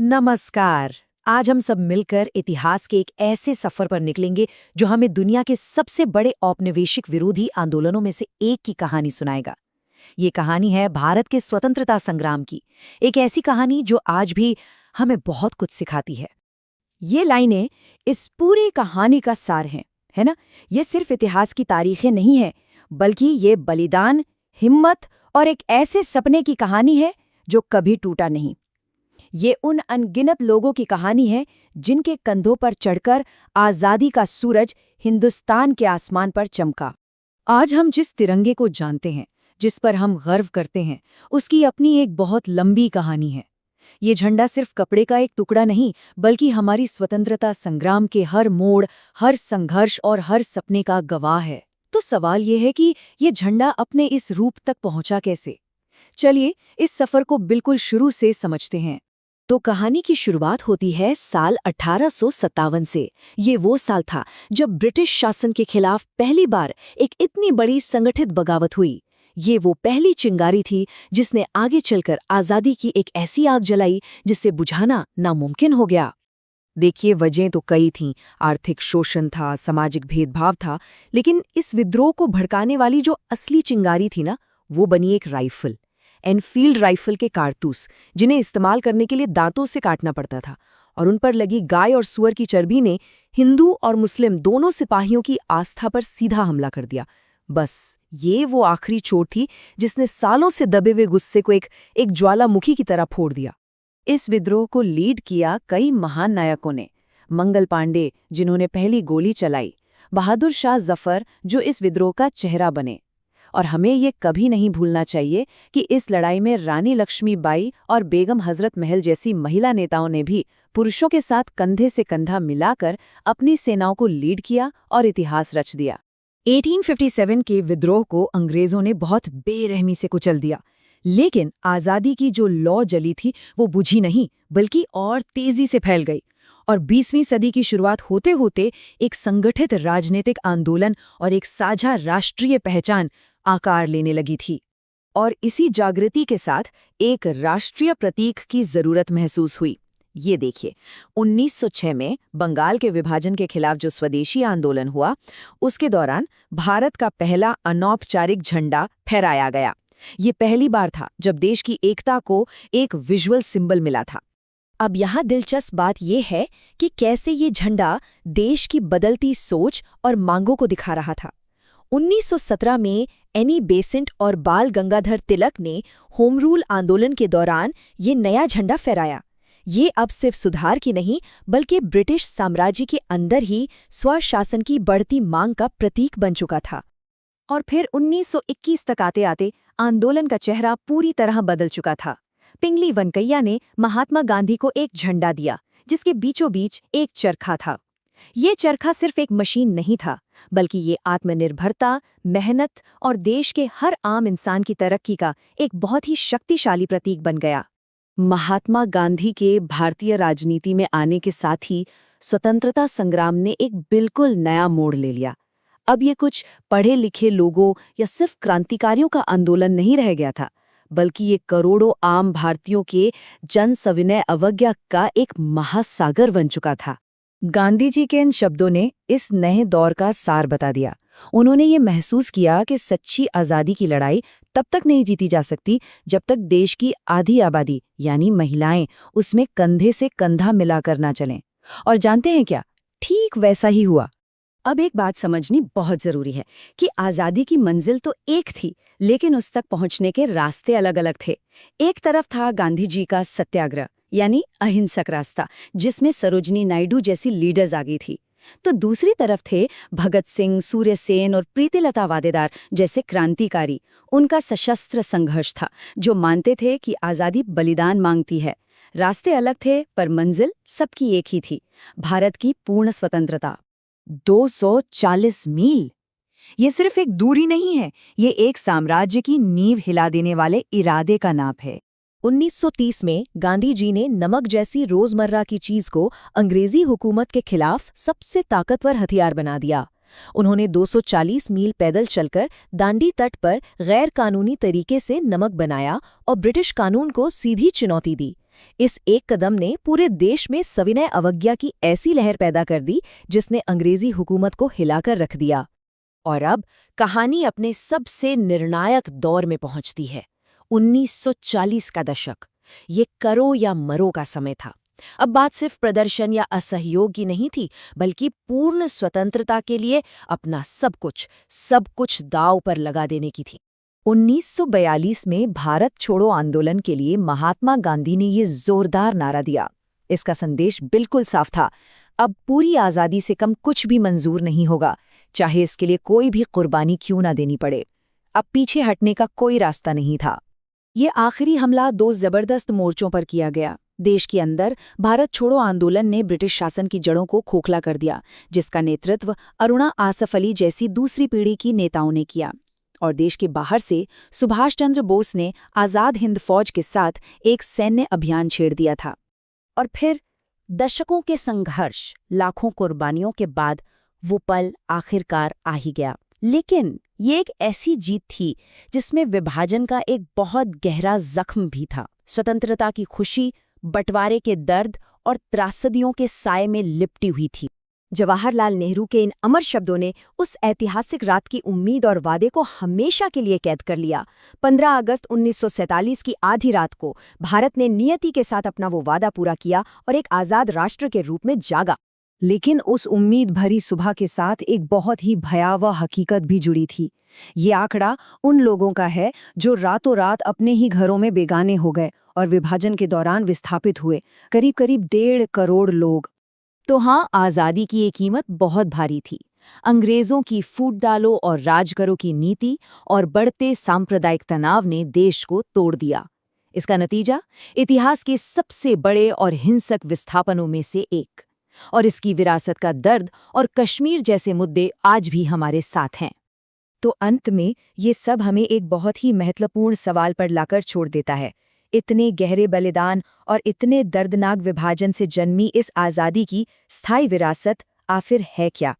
नमस्कार। आज हम सब मिलकर इतिहास के एक ऐसे सफर पर निकलेंगे जो हमें दुनिया के सबसे बड़े औपनिवेशिक विरोधी आंदोलनों में से एक की कहानी सुनाएगा। ये कहानी है भारत के स्वतंत्रता संग्राम की, एक ऐसी कहानी जो आज भी हमें बहुत कुछ सिखाती है। ये लाइनें इस पूरी कहानी का सार हैं, है ना? ये सिर्फ इतिहास की तारीखें नहीं है, बल्कि ये बलिदान, हिम्मत और एक ऐसे सपने की कहानी है जो कभी टूटा नहीं। ये उन अनगिनत लोगों की कहानी है जिनके कंधों पर चढ़कर आज़ादी का सूरज हिंदुस्तान के आसमान पर चमका। आज हम जिस तिरंगे को जानते हैं, जिस पर हम गर्व करते हैं, उसकी अपनी एक बहुत लंबी कहानी है। ये झंडा सिर्फ कपड़े का एक टुकड़ा नहीं, बल्कि हमारी स्वतंत्रता संग्राम के हर मोड़, हर संघर्ष और हर सपने का गवाह है। तो सवाल ये है कि ये झंडा अपने इस रूप तक पहुंचा कैसे? चलिए इस सफर को बिल्कुल शुरू से समझते हैं। तो कहानी की शुरुआत होती है साल 1857 से। ये वो साल था जब ब्रिटिश शासन के खिलाफ पहली बार एक इतनी बड़ी संगठित बगावत हुई। ये वो पहली चिंगारी थी जिसने आगे चलकर आज़ादी की एक ऐसी आग जलाई जिसे बुझाना नामुमकिन हो गया। देखिए, वजह तो कई थीं। आर्थिक शोषण था, सामाजिक भेदभाव था, लेकिन इस विद्रोह को भड़काने वाली जो असली चिंगारी थी ना, वो बनी एक राइफल, एनफील्ड राइफल के कारतूस, जिन्हें इस्तेमाल करने के लिए दांतों से काटना पड़ता था। और उन पर लगी गाय और सूअर की चर्बी ने हिंदू और मुस्लिम दोनों सिपाहियों की आस्था पर सीधा हमला कर दिया। बस ये वो आखिरी चोट थी जिसने सालों से दबे हुए गुस्से को एक ज्वालामुखी की तरह फोड़ दिया। इस विद्रोह को लीड किया कई महान नायकों ने। मंगल पांडे, जिन्होंने पहली गोली चलाई, बहादुर शाह जफर, जो इस विद्रोह का चेहरा बने। और हमें ये कभी नहीं भूलना चाहिए कि इस लड़ाई में रानी लक्ष्मीबाई और बेगम हजरत महल जैसी महिला नेताओं ने भी पुरुषों के साथ कंधे से कंधा मिलाकर अपनी सेनाओं को लीड किया और इतिहास रच दिया। 1857 के विद्रोह को अंग्रेजों ने बहुत बेरहमी से कुचल दिया, लेकिन आज़ादी की जो लौ जली थी वो बुझी नहीं, बल्कि और तेजी से फैल गई। और 20वीं सदी की शुरुआत होते होते एक संगठित राजनीतिक आंदोलन और एक साझा राष्ट्रीय पहचान आकार लेने लगी थी। और इसी जागृति के साथ एक राष्ट्रीय प्रतीक की जरूरत महसूस हुई। ये देखिए, 1906 में बंगाल के विभाजन के खिलाफ जो स्वदेशी आंदोलन हुआ, उसके दौरान भारत का पहला अनौपचारिक झंडा फहराया गया। ये पहली बार था जब देश की एकता को एक विजुअल सिंबल मिला था। अब यहाँ दिलचस्प बात यह है कि कैसे ये झंडा देश की बदलती सोच और मांगों को दिखा रहा था। 1917 में एनी बेसेंट और बाल गंगाधर तिलक ने होम रूल आंदोलन के दौरान ये नया झंडा फहराया। ये अब सिर्फ सुधार की नहीं, बल्कि ब्रिटिश साम्राज्य के अंदर ही स्वशासन की बढ़ती मांग का प्रतीक बन चुका था। और फिर 1921 तक आते आते आंदोलन का चेहरा पूरी तरह बदल चुका था। पिंगली वेंकैया ने महात्मा गांधी को एक झंडा दिया जिसके बीचों बीच एक चरखा था। ये चरखा सिर्फ एक मशीन नहीं था, बल्कि ये आत्मनिर्भरता, मेहनत और देश के हर आम इंसान की तरक्की का एक बहुत ही शक्तिशाली प्रतीक बन गया। महात्मा गांधी के भारतीय राजनीति में आने के साथ ही स्वतंत्रता संग्राम ने एक बिल्कुल नया मोड़ ले लिया। अब ये कुछ पढ़े लिखे लोगों या सिर्फ क्रांतिकारियों का आंदोलन नहीं रह गया था, बल्कि ये करोड़ों आम भारतीयों के जन सविनय अवज्ञा का एक महासागर बन चुका था। गांधी जी के इन शब्दों ने इस नए दौर का सार बता दिया। उन्होंने ये महसूस किया कि सच्ची आज़ादी की लड़ाई तब तक नहीं जीती जा सकती जब तक देश की आधी आबादी यानी महिलाएं उसमें कंधे से कंधा मिलाकर ना चलें। और जानते हैं क्या? ठीक वैसा ही हुआ। अब एक बात समझनी बहुत जरूरी है कि आज़ादी की मंजिल तो एक थी, लेकिन उस तक पहुंचने के रास्ते अलग अलग थे। एक तरफ था गांधी जी का सत्याग्रह यानी अहिंसक रास्ता, जिसमें सरोजनी नायडू जैसी लीडर्स आ गई थी। तो दूसरी तरफ थे भगत सिंह, सूर्य सेन और प्रीतिलता वादेदार जैसे क्रांतिकारी। उनका सशस्त्र संघर्ष था जो मानते थे कि आज़ादी बलिदान मांगती है। रास्ते अलग थे पर मंजिल सबकी एक ही थी, भारत की पूर्ण स्वतंत्रता। 240 मील, ये सिर्फ एक दूरी नहीं है, ये एक साम्राज्य की नींव हिला देने वाले इरादे का नाप है। 1930 में गांधी जी ने नमक जैसी रोजमर्रा की चीज को अंग्रेजी हुकूमत के खिलाफ सबसे ताकतवर हथियार बना दिया। उन्होंने 240 मील पैदल चलकर दांडी तट पर गैर कानूनी तरीके से नमक बनाया और ब्रिटिश कानून को सीधी चुनौती दी। इस एक कदम ने पूरे देश में सविनय अवज्ञा की ऐसी लहर पैदा कर दी जिसने अंग्रेजी हुकूमत को हिलाकर रख दिया। और अब कहानी अपने सबसे निर्णायक दौर में पहुंचती है। 1940 का दशक। ये करो या मरो का समय था। अब बात सिर्फ प्रदर्शन या असहयोग की नहीं थी, बल्कि पूर्ण स्वतंत्रता के लिए अपना सब कुछ दांव पर लगा देने की थी। 1942 में भारत छोड़ो आंदोलन के लिए महात्मा गांधी ने ये जोरदार नारा दिया। इसका संदेश बिल्कुल साफ था, अब पूरी आज़ादी से कम कुछ भी मंजूर नहीं होगा, चाहे इसके लिए कोई भी कुर्बानी क्यों ना देनी पड़े। अब पीछे हटने का कोई रास्ता नहीं था। ये आखिरी हमला 2 जबरदस्त मोर्चों पर किया गया। देश के अंदर भारत छोड़ो आंदोलन ने ब्रिटिश शासन की जड़ों को खोखला कर दिया, जिसका नेतृत्व अरुणा आसफ अली जैसी दूसरी पीढ़ी की नेताओं ने किया। और देश के बाहर से सुभाष चंद्र बोस ने आज़ाद हिंद फौज के साथ एक सैन्य अभियान छेड़ दिया था। और फिर दशकों के संघर्ष, लाखों कुर्बानियों के बाद वो पल आखिरकार आ ही गया। लेकिन ये एक ऐसी जीत थी जिसमें विभाजन का एक बहुत गहरा जख्म भी था। स्वतंत्रता की खुशी बंटवारे के दर्द और त्रासदियों के साए में लिपटी हुई थी। जवाहरलाल नेहरू के इन अमर शब्दों ने उस ऐतिहासिक रात की उम्मीद और वादे को हमेशा के लिए कैद कर लिया। 15 अगस्त 1947 की आधी रात को भारत ने नियति के साथ अपना वो वादा पूरा किया और एक आज़ाद राष्ट्र के रूप में जागा। लेकिन उस उम्मीद भरी सुबह के साथ एक बहुत ही भयावह हकीकत भी जुड़ी थी। ये आंकड़ा उन लोगों का है जो रातों रात अपने ही घरों में बेगाने हो गए और विभाजन के दौरान विस्थापित हुए, करीब 1.5 करोड़ लोग। तो हाँ, आज़ादी की ये कीमत बहुत भारी थी। अंग्रेज़ों की फूट डालो और राज करो की नीति और बढ़ते सांप्रदायिक तनाव ने देश को तोड़ दिया। इसका नतीजा इतिहास के सबसे बड़े और हिंसक विस्थापनों में से एक। और इसकी विरासत का दर्द और कश्मीर जैसे मुद्दे आज भी हमारे साथ हैं। तो अंत में ये सब हमें एक बहुत ही महत्वपूर्ण सवाल पर लाकर छोड़ देता है। इतने गहरे बलिदान और इतने दर्दनाक विभाजन से जन्मी इस आज़ादी की स्थायी विरासत आखिर है क्या?